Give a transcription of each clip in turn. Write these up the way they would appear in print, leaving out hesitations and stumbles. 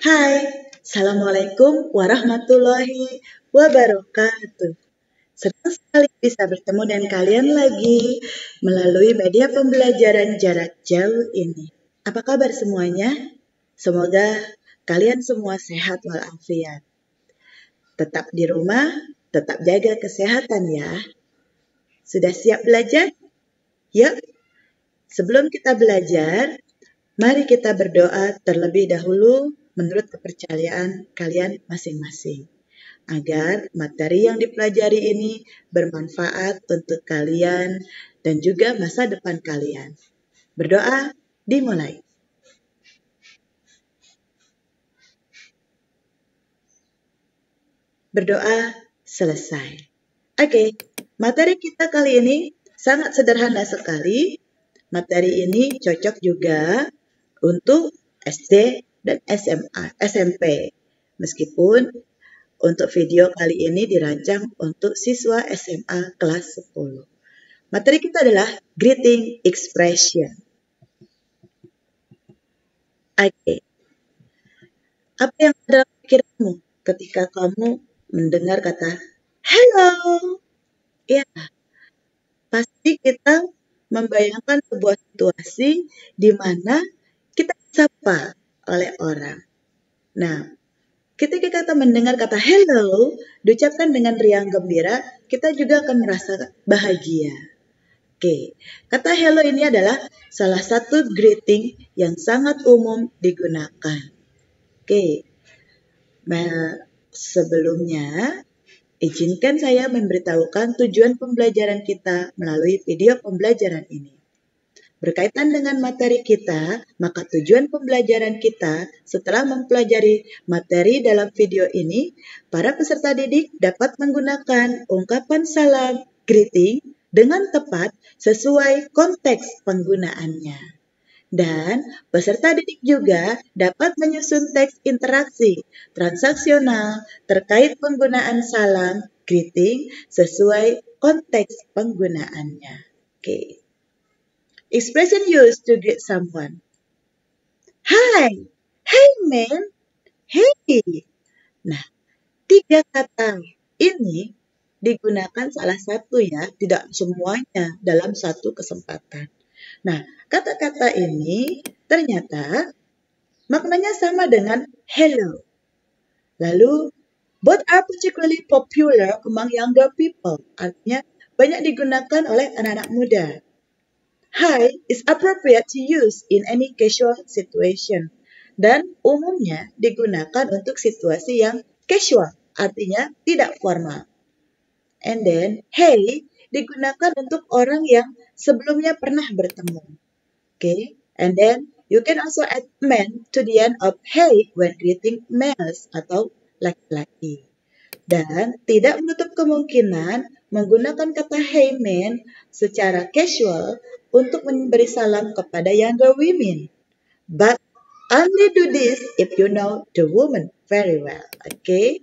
Hai, Assalamualaikum warahmatullahi wabarakatuh. Senang sekali bisa bertemu dengan kalian lagi melalui media pembelajaran jarak jauh ini. Apa kabar semuanya? Semoga kalian semua sehat walafiat. Tetap di rumah, tetap jaga kesehatan ya. Sudah siap belajar? Yuk, sebelum kita belajar, mari kita berdoa terlebih dahulu menurut kepercayaan kalian masing-masing, agar materi yang dipelajari ini bermanfaat untuk kalian dan juga masa depan kalian. Berdoa dimulai. Berdoa selesai. Oke, materi kita kali ini sangat sederhana sekali. Materi ini cocok juga untuk SD dan SMP. Meskipun untuk video kali ini dirancang untuk siswa SMA kelas 10. Materi kita adalah greeting expression. Oke. Apa yang ada dalam pikiranmu ketika kamu mendengar kata hello? Ya, pasti kita membayangkan sebuah situasi di mana kita disapa oleh orang. Nah, ketika kita mendengar kata hello, diucapkan dengan riang gembira, kita juga akan merasa bahagia. Oke, kata hello ini adalah salah satu greeting yang sangat umum digunakan. Oke, sebelumnya izinkan saya memberitahukan tujuan pembelajaran kita melalui video pembelajaran ini. Berkaitan dengan materi kita, maka tujuan pembelajaran kita setelah mempelajari materi dalam video ini, para peserta didik dapat menggunakan ungkapan salam, greeting, dengan tepat sesuai konteks penggunaannya. Dan peserta didik juga dapat menyusun teks interaksi transaksional terkait penggunaan salam, greeting, sesuai konteks penggunaannya. Oke. Expression used to greet someone. Hi, hey man, hey. Nah, 3 kata ini digunakan salah satu ya, tidak semuanya dalam satu kesempatan. Nah, kata-kata ini ternyata maknanya sama dengan hello. Lalu, both are particularly popular among younger people. Artinya, banyak digunakan oleh anak-anak muda. Hi is appropriate to use in any casual situation. Dan umumnya digunakan untuk situasi yang casual, artinya tidak formal. And then, hey digunakan untuk orang yang sebelumnya pernah bertemu. Okay? And then, you can also add man to the end of hey when greeting males atau laki-laki. Dan tidak menutup kemungkinan menggunakan kata hey man secara casual untuk memberi salam kepada younger women. But only do this if you know the woman very well. Okay?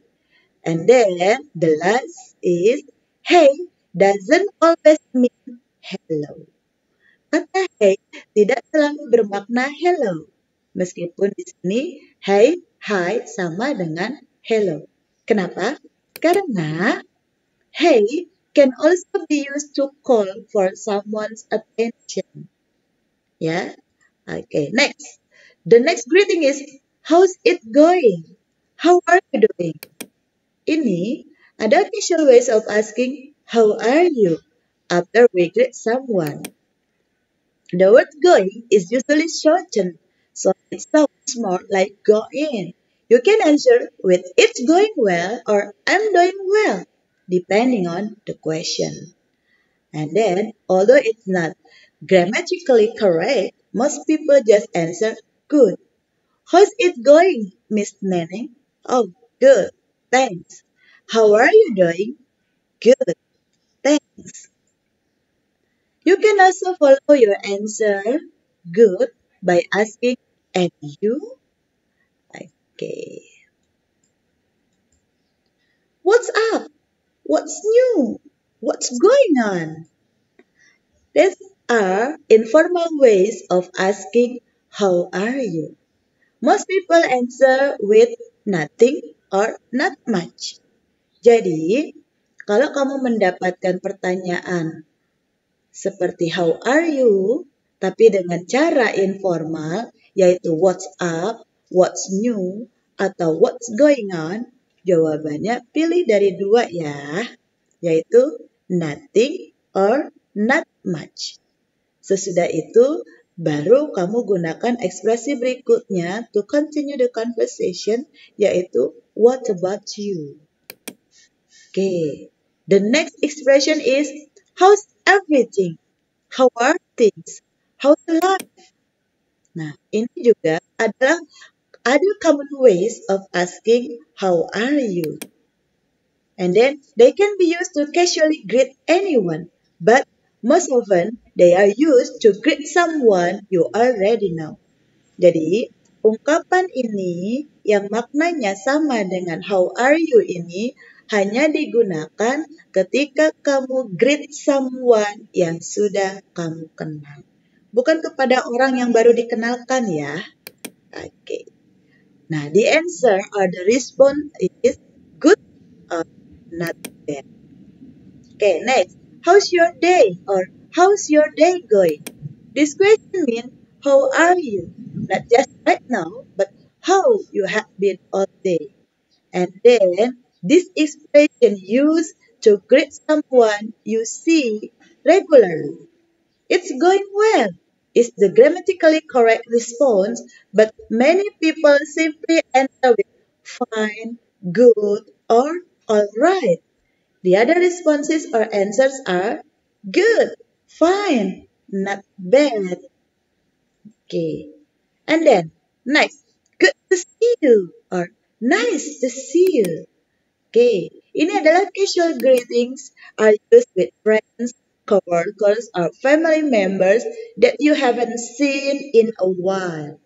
And then the last is hey doesn't always mean hello. Kata hey tidak selalu bermakna hello. Meskipun di sini hey, hi sama dengan hello. Kenapa? Karena hey can also be used to call for someone's attention. Ya, okay. Next, the next greeting is how's it going? How are you doing? Ini ada casual ways of asking how are you after we greet someone. The word going is usually shortened, so it sounds more like go in. You can answer with it's going well or I'm doing well, depending on the question. And then, although it's not grammatically correct, most people just answer good. How's it going, Miss Neneng? Oh, good, thanks. How are you doing? Good, thanks. You can also follow your answer good by asking and you? Okay. What's up? What's new? What's going on? These are informal ways of asking how are you. Most people answer with nothing or not much. Jadi, kalau kamu mendapatkan pertanyaan seperti how are you, tapi dengan cara informal, yaitu what's up, what's new, atau what's going on, jawabannya pilih dari dua ya, yaitu nothing or not much. Sesudah itu, baru kamu gunakan ekspresi berikutnya to continue the conversation, yaitu what about you? Okay. The next expression is how's everything? How are things? How's life? Nah, ini juga adalah ada common ways of asking how are you? And then they can be used to casually greet anyone, but most often they are used to greet someone you already know. Jadi, ungkapan ini yang maknanya sama dengan how are you ini hanya digunakan ketika kamu greet someone yang sudah kamu kenal. Bukan kepada orang yang baru dikenalkan ya. Oke. Nah, the answer or the response is good or not bad. Okay, next. How's your day or how's your day going? This question means how are you? Not just right now, but how you have been all day. And then this expression used to greet someone you see regularly. It's going well is the grammatically correct response, but many people simply answer with fine, good, or all right. The other responses or answers are good, fine, not bad. Okay. And then next, good to see you or nice to see you. Okay. Ini adalah casual greetings are used with friends, coworkers, or family members that you haven't seen in a while.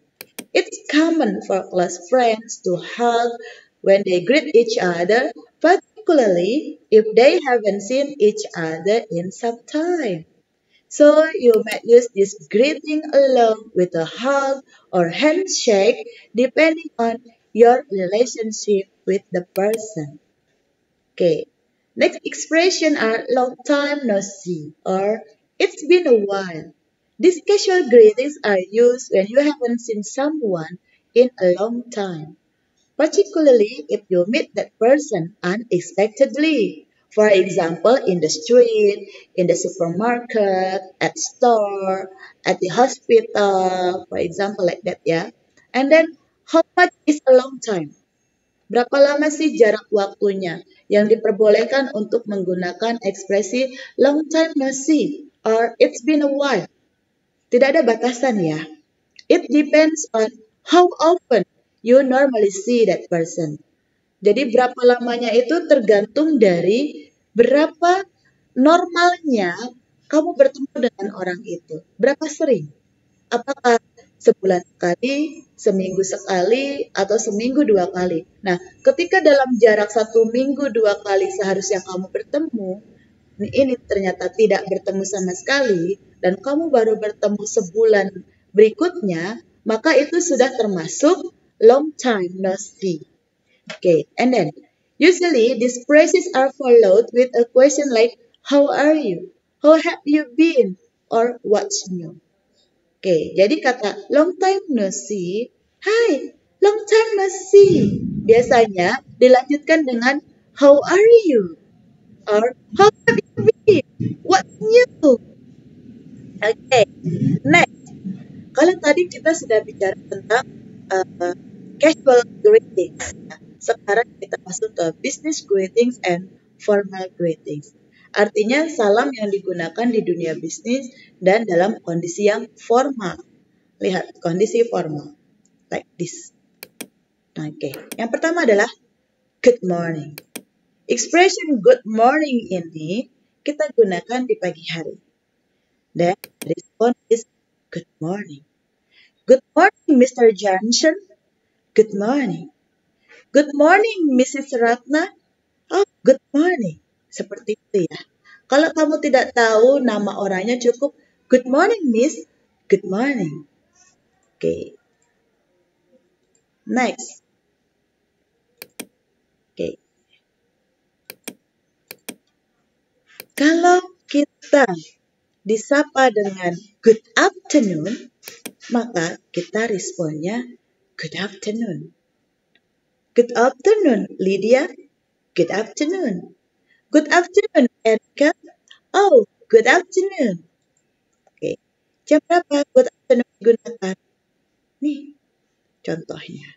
It's common for close friends to hug when they greet each other, particularly if they haven't seen each other in some time. So you might use this greeting along with a hug or handshake depending on your relationship with the person. Okay. Next expression are long time no see or it's been a while. These casual greetings are used when you haven't seen someone in a long time, particularly if you meet that person unexpectedly. For example, in the street, in the supermarket, at store, at the hospital, for example like that ya. And then, how much is a long time? Berapa lama sih jarak waktunya yang diperbolehkan untuk menggunakan ekspresi long time no see or it's been a while? Tidak ada batasan ya. It depends on how often you normally see that person. Jadi berapa lamanya itu tergantung dari berapa normalnya kamu bertemu dengan orang itu. Berapa sering? Apakah sebulan sekali, seminggu sekali, atau seminggu 2 kali? Nah, ketika dalam jarak 1 minggu 2 kali seharusnya kamu bertemu, ini ternyata tidak bertemu sama sekali, dan kamu baru bertemu sebulan berikutnya, maka itu sudah termasuk long time no see. Okay, and then usually these phrases are followed with a question like, how are you? How have you been? Or what's new? Oke, jadi kata long time no see, hi, long time no see. Biasanya dilanjutkan dengan how are you? Or how have you been? What's new? Oke, next. Kalau tadi kita sudah bicara tentang casual greetings. Sekarang kita masuk ke business greetings and formal greetings. Artinya salam yang digunakan di dunia bisnis dan dalam kondisi yang formal. Lihat, kondisi formal. Like this. Oke. Yang pertama adalah good morning. Expression good morning ini kita gunakan di pagi hari. Dan respon is good morning. Good morning, Mr. Johnson. Good morning. Good morning, Mrs. Ratna. Oh, good morning. Seperti itu ya. Kalau kamu tidak tahu nama orangnya cukup good morning, Miss. Good morning. Oke. Next. Oke. Kalau kita disapa dengan good afternoon, maka kita responnya good afternoon. Good afternoon, Lydia. Good afternoon. Good afternoon, Erika. Oh, good afternoon. Oke. Jam berapa good afternoon digunakan? Nih, contohnya.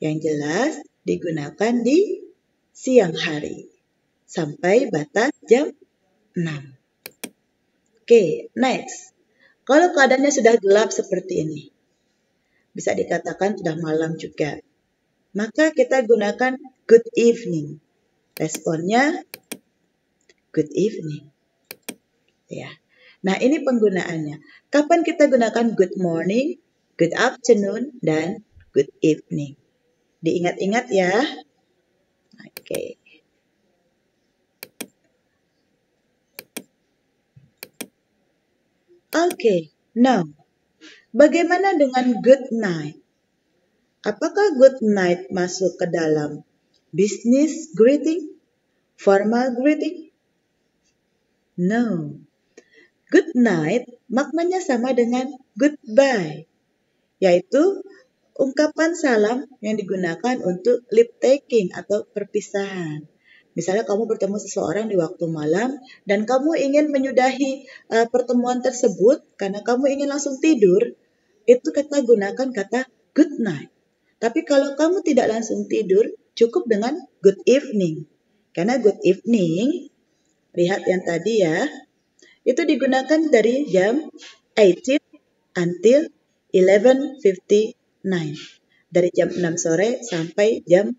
Yang jelas digunakan di siang hari sampai batas jam 6. Oke, next. Kalau keadaannya sudah gelap seperti ini, bisa dikatakan sudah malam juga, maka kita gunakan good evening. Responnya good evening. Ya. Nah, ini penggunaannya. Kapan kita gunakan good morning, good afternoon, dan good evening? Diingat-ingat ya. Oke. Oke, now, bagaimana dengan good night? Apakah good night masuk ke dalam business greeting? Formal greeting? No. Good night maknanya sama dengan goodbye, yaitu ungkapan salam yang digunakan untuk leave taking atau perpisahan. Misalnya kamu bertemu seseorang di waktu malam dan kamu ingin menyudahi pertemuan tersebut karena kamu ingin langsung tidur, itu kita gunakan kata good night. Tapi kalau kamu tidak langsung tidur, cukup dengan good evening. Karena good evening, lihat yang tadi ya, itu digunakan dari jam 18 until 11:59. Dari jam 6 sore sampai jam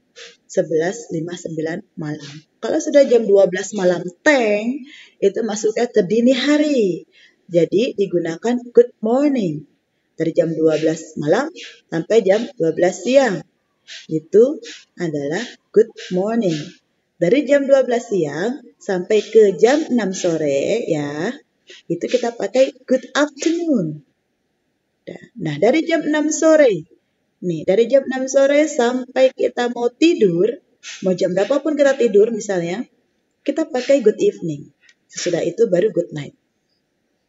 11:59 malam. Kalau sudah jam 12 malam teng, itu masuknya ke dini hari. Jadi digunakan good morning. Dari jam 12 malam sampai jam 12 siang. Itu adalah good morning. Dari jam 12 siang sampai ke jam 6 sore ya, itu kita pakai good afternoon. Nah, dari jam 6 sore. Nih, dari jam 6 sore sampai kita mau tidur, mau jam berapapun kita tidur misalnya, kita pakai good evening. Sesudah itu baru good night.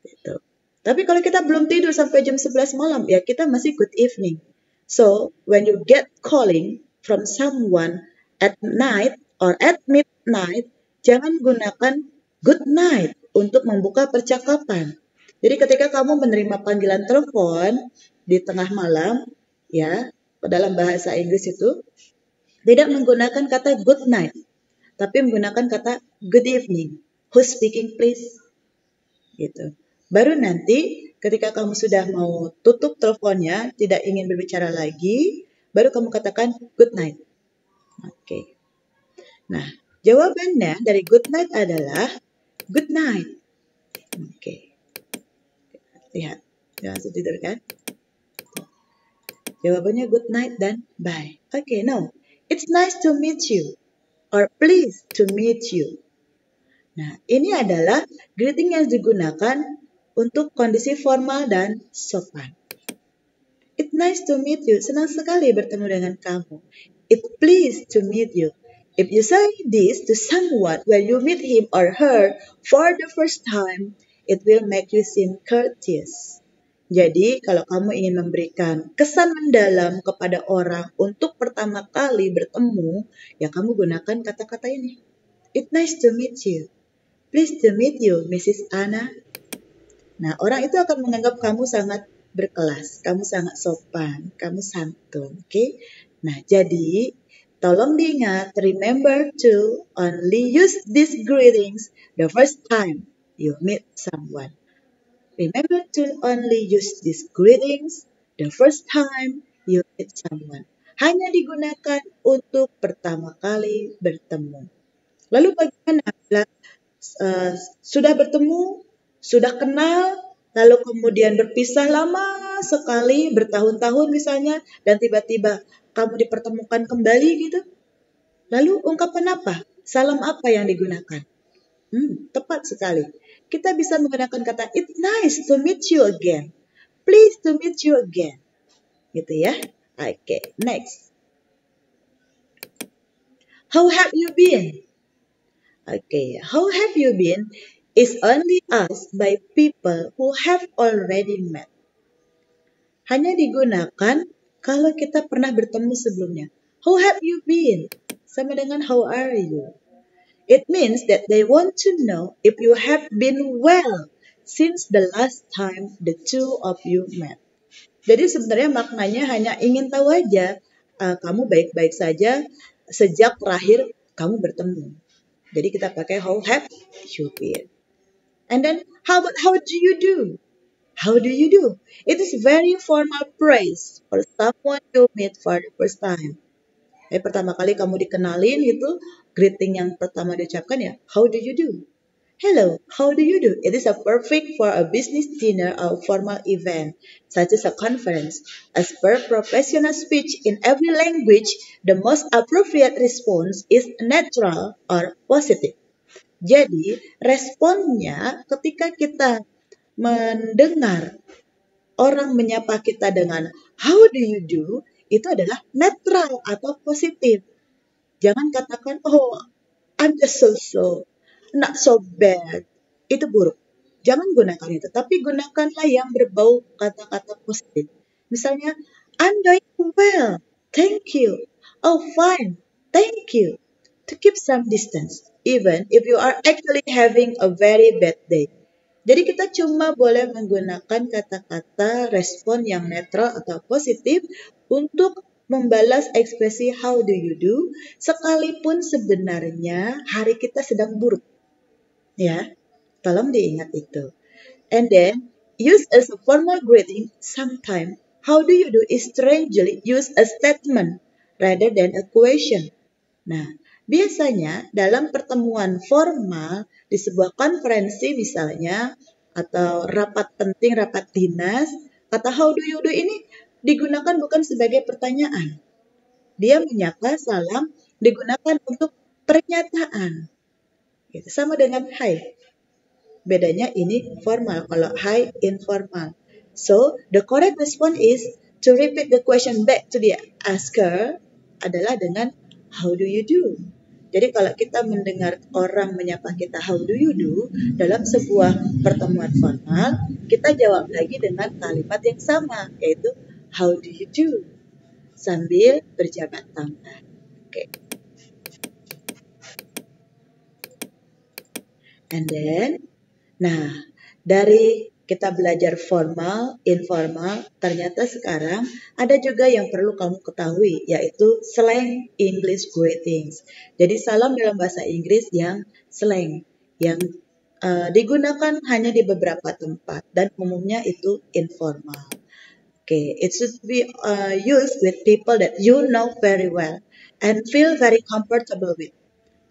Gitu. Tapi kalau kita belum tidur sampai jam 11 malam, ya kita masih good evening. So, when you get calling from someone at night or at midnight, jangan gunakan good night untuk membuka percakapan. Jadi ketika kamu menerima panggilan telepon di tengah malam, ya, dalam bahasa Inggris itu tidak menggunakan kata good night, tapi menggunakan kata good evening. Who's speaking please? Gitu. Baru nanti ketika kamu sudah mau tutup teleponnya, tidak ingin berbicara lagi, baru kamu katakan good night. Oke. Nah, jawabannya dari good night adalah good night. Oke. Lihat, langsung tidur kan? Jawabannya good night dan bye. Oke, now, it's nice to meet you or pleased to meet you. Nah, ini adalah greeting yang digunakan untuk kondisi formal dan sopan. It's nice to meet you. Senang sekali bertemu dengan kamu. It's pleased to meet you. If you say this to someone when you meet him or her for the first time, it will make you seem courteous. Jadi, kalau kamu ingin memberikan kesan mendalam kepada orang untuk pertama kali bertemu, ya kamu gunakan kata-kata ini. It's nice to meet you. Pleased to meet you, Mrs. Anna. Nah, orang itu akan menganggap kamu sangat berkelas, kamu sangat sopan, kamu santun, oke? Nah, jadi tolong diingat, remember to only use these greetings the first time you meet someone. Remember to only use these greetings the first time you meet someone. Hanya digunakan untuk pertama kali bertemu. Lalu bagaimana bila sudah bertemu, sudah kenal, lalu kemudian berpisah lama sekali, bertahun-tahun misalnya, dan tiba-tiba kamu dipertemukan kembali gitu. Lalu ungkapan apa? Salam apa yang digunakan? Tepat sekali. Kita bisa menggunakan kata, it's nice to meet you again. Pleased to meet you again. Gitu ya. Okay, next. How have you been? Okay, how have you been is only asked by people who have already met. Hanya digunakan kalau kita pernah bertemu sebelumnya. How have you been? Sama dengan how are you? It means that they want to know if you have been well since the last time the two of you met. Jadi sebenarnya maknanya hanya ingin tahu aja, kamu baik-baik saja sejak terakhir kamu bertemu. Jadi kita pakai how have you been. And then how do you do? How do you do? It is very formal praise for someone you meet for the first time. Pertama kali kamu dikenalin itu greeting yang pertama diucapkan ya, how do you do? Hello, how do you do? It is a perfect for a business dinner or formal event, such as a conference. As per professional speech in every language, the most appropriate response is neutral or positive. Jadi, responnya ketika kita mendengar orang menyapa kita dengan how do you do, itu adalah netral atau positif. Jangan katakan, oh, I'm just so, not so bad. Itu buruk. Jangan gunakan itu, tapi gunakanlah yang berbau kata-kata positif. Misalnya, I'm doing well, thank you. Oh, fine, thank you. To keep some distance, even if you are actually having a very bad day. Jadi kita cuma boleh menggunakan kata-kata respon yang netral atau positif untuk membalas ekspresi how do you do, sekalipun sebenarnya hari kita sedang buruk. Ya, tolong diingat itu. And then, use as a formal greeting sometimes. How do you do is strangely use a statement rather than a question. Nah, biasanya dalam pertemuan formal di sebuah konferensi misalnya atau rapat penting, rapat dinas, kata how do you do ini digunakan bukan sebagai pertanyaan. Dia menyapa salam digunakan untuk pernyataan. Gitu. Sama dengan hi. Bedanya ini formal, kalau hi informal. So, the correct response is to repeat the question back to the asker adalah dengan how do you do? Jadi kalau kita mendengar orang menyapa kita how do you do dalam sebuah pertemuan formal, kita jawab lagi dengan kalimat yang sama, yaitu how do you do? Sambil berjabat tangan. Okay. And then, nah, dari kita belajar formal, informal, ternyata sekarang ada juga yang perlu kamu ketahui, yaitu slang English greetings. Jadi salam dalam bahasa Inggris yang slang, yang digunakan hanya di beberapa tempat dan umumnya itu informal. Okay, it should be used with people that you know very well and feel very comfortable with.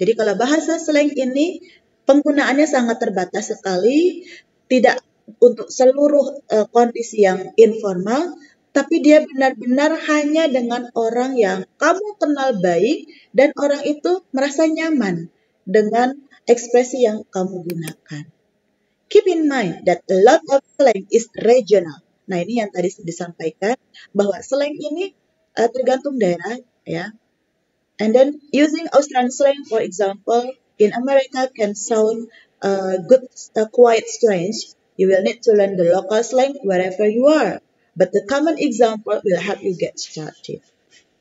Jadi kalau bahasa slang ini penggunaannya sangat terbatas sekali, tidak untuk seluruh kondisi yang informal, tapi dia benar-benar hanya dengan orang yang kamu kenal baik dan orang itu merasa nyaman dengan ekspresi yang kamu gunakan. Keep in mind that a lot of slang is regional. Nah, ini yang tadi disampaikan bahwa slang ini tergantung daerah ya. And then using Australian slang, for example, in America can sound quite strange. You will need to learn the local slang wherever you are. But the common example will help you get started.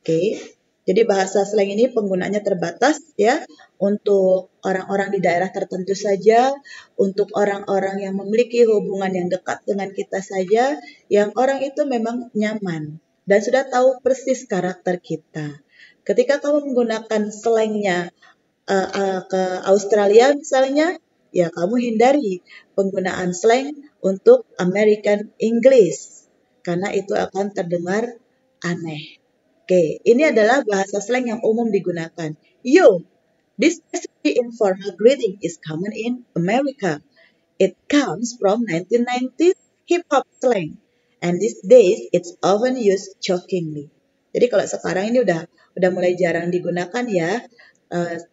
Okay. Jadi bahasa slang ini penggunaannya terbatas ya untuk orang-orang di daerah tertentu saja, untuk orang-orang yang memiliki hubungan yang dekat dengan kita saja, yang orang itu memang nyaman dan sudah tahu persis karakter kita. Ketika kamu menggunakan slangnya ke Australia misalnya, ya kamu hindari penggunaan slang untuk American English karena itu akan terdengar aneh. Oke, ini adalah bahasa slang yang umum digunakan. Yo, this especially informal greeting is common in America. It comes from 1990s hip-hop slang, and these days it's often used jokingly. Jadi kalau sekarang ini udah mulai jarang digunakan ya,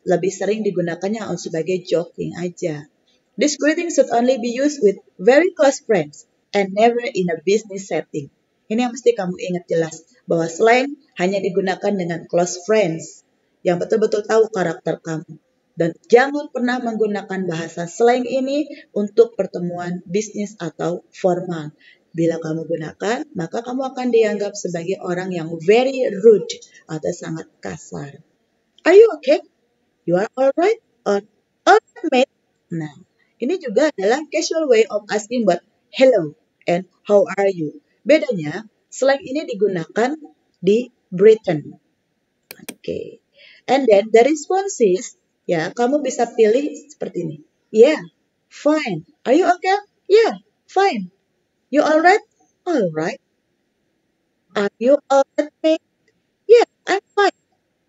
lebih sering digunakannya sebagai joking aja. This greeting should only be used with very close friends and never in a business setting. Ini yang mesti kamu ingat jelas, bahwa slang hanya digunakan dengan close friends yang betul-betul tahu karakter kamu. Dan jangan pernah menggunakan bahasa slang ini untuk pertemuan bisnis atau formal. Bila kamu gunakan, maka kamu akan dianggap sebagai orang yang very rude atau sangat kasar. Are you okay? You are alright? Or alright, mate? Nah, ini juga adalah casual way of asking but hello and how are you. Bedanya, slang ini digunakan di Britain. Okay. And then the responses, ya, kamu bisa pilih seperti ini. Yeah, fine. Are you okay? Yeah, fine. You alright? Alright. Are you alright, mate? Yeah, I'm fine.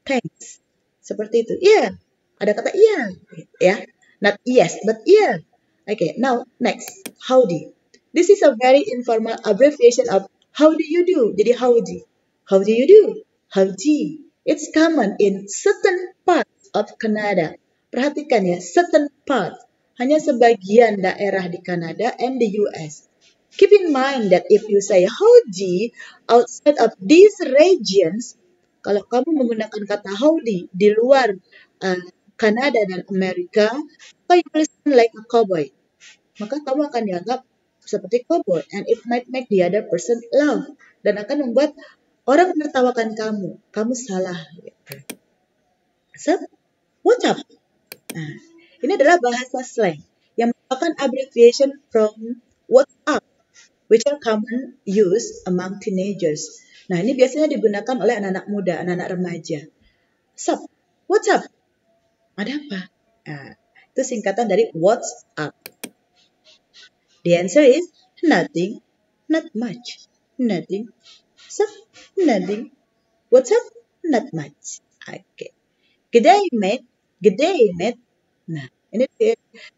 Thanks. Seperti itu. Yeah. Ada kata yeah. Ya. Not yes, but yeah. Okay, now next. Howdy. This is a very informal abbreviation of how do you do. Jadi howdy. How do you do? Howdy. It's common in certain parts of Canada. Perhatikan ya, certain parts. Hanya sebagian daerah di Kanada and the US. Keep in mind that if you say howdy outside of these regions, kalau kamu menggunakan kata howdy di luar Kanada dan Amerika, maka you listen like a cowboy. Maka kamu akan dianggap seperti cowboy, and it might make the other person laugh, dan akan membuat orang menertawakan kamu. Kamu salah. So, what's up? Nah, ini adalah bahasa slang yang merupakan abbreviation from what's up, which are common use among teenagers. Nah, ini biasanya digunakan oleh anak-anak muda, anak-anak remaja. Sup? What's up? Ada apa? Nah, itu singkatan dari what's up. The answer is nothing, not much. Nothing. Sup? Nothing. What's up? Not much. Okay. Good day, mate. Good day, mate. Nah, ini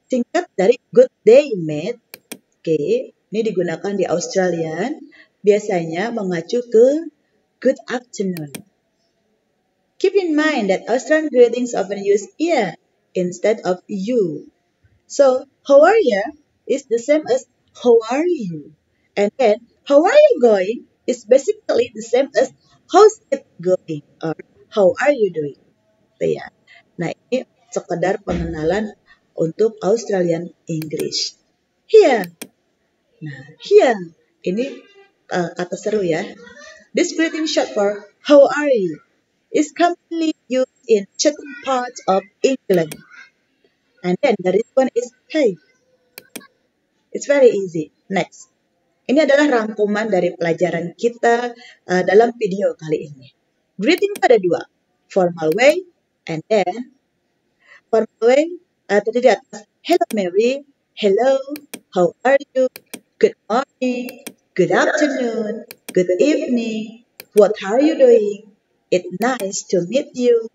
singkat dari good day, mate. Oke, ini digunakan di Australia. Biasanya mengacu ke good afternoon. Keep in mind that Australian greetings often use yeah instead of you. So, how are you is the same as how are you. And then, how are you going is basically the same as how's it going or how are you doing. So, ya. Nah, ini sekedar pengenalan untuk Australian English. Here. Nah, here. Ini kata seru ya. This greeting short for how are you is commonly used in certain parts of England. And then the one is hey. It's very easy. Next. Ini adalah rangkuman dari pelajaran kita dalam video kali ini. Greeting ada dua. Formal way and then formal way tadi di atas. Hello Mary. Hello. How are you? Good morning. Good afternoon. Good evening. What are you doing? It's nice to meet you.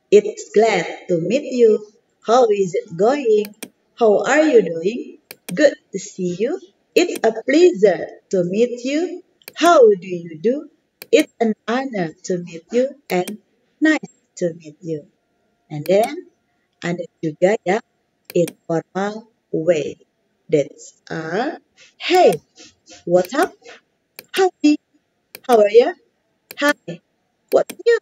It's glad to meet you. How is it going? How are you doing? Good to see you. It's a pleasure to meet you. How do you do? It's an honor to meet you and nice to meet you. And then ada juga yang informal way. That's hey, what's up? Howdy. How are you? Hi. What's new?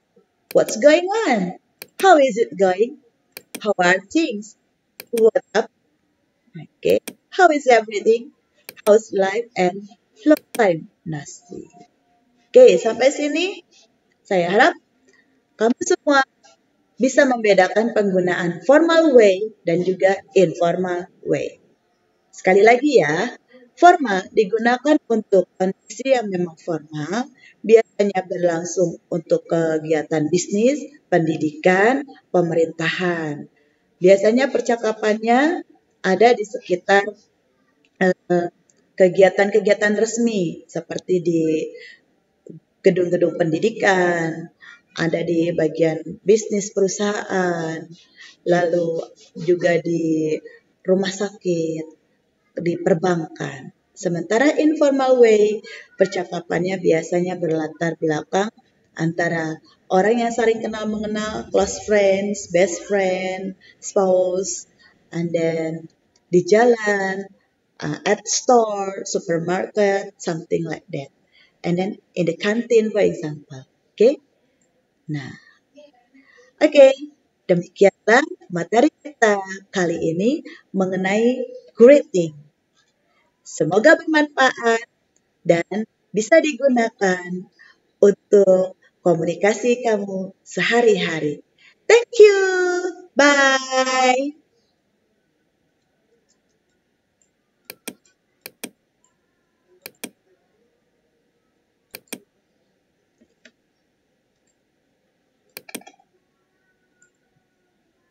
What's going on? How is it going? How are things? What's up? Okay. How is everything? How's life and long time nasi? Oke, sampai sini saya harap kamu semua bisa membedakan penggunaan formal way dan juga informal way. Sekali lagi ya, formal digunakan untuk kondisi yang memang formal, biasanya berlangsung untuk kegiatan bisnis, pendidikan, pemerintahan. Biasanya percakapannya ada di sekitar kegiatan-kegiatan resmi, seperti di gedung-gedung pendidikan, ada di bagian bisnis perusahaan, lalu juga di rumah sakit, di perbankan. Sementara informal way, percakapannya biasanya berlatar belakang antara orang yang saling kenal mengenal, close friends, best friend, spouse, and then di jalan, at store, supermarket, something like that. and then in the canteen, for example. Okay? Nah, oke. Demikianlah materi kita kali ini mengenai greeting. Semoga bermanfaat dan bisa digunakan untuk komunikasi kamu sehari-hari. Thank you. Bye.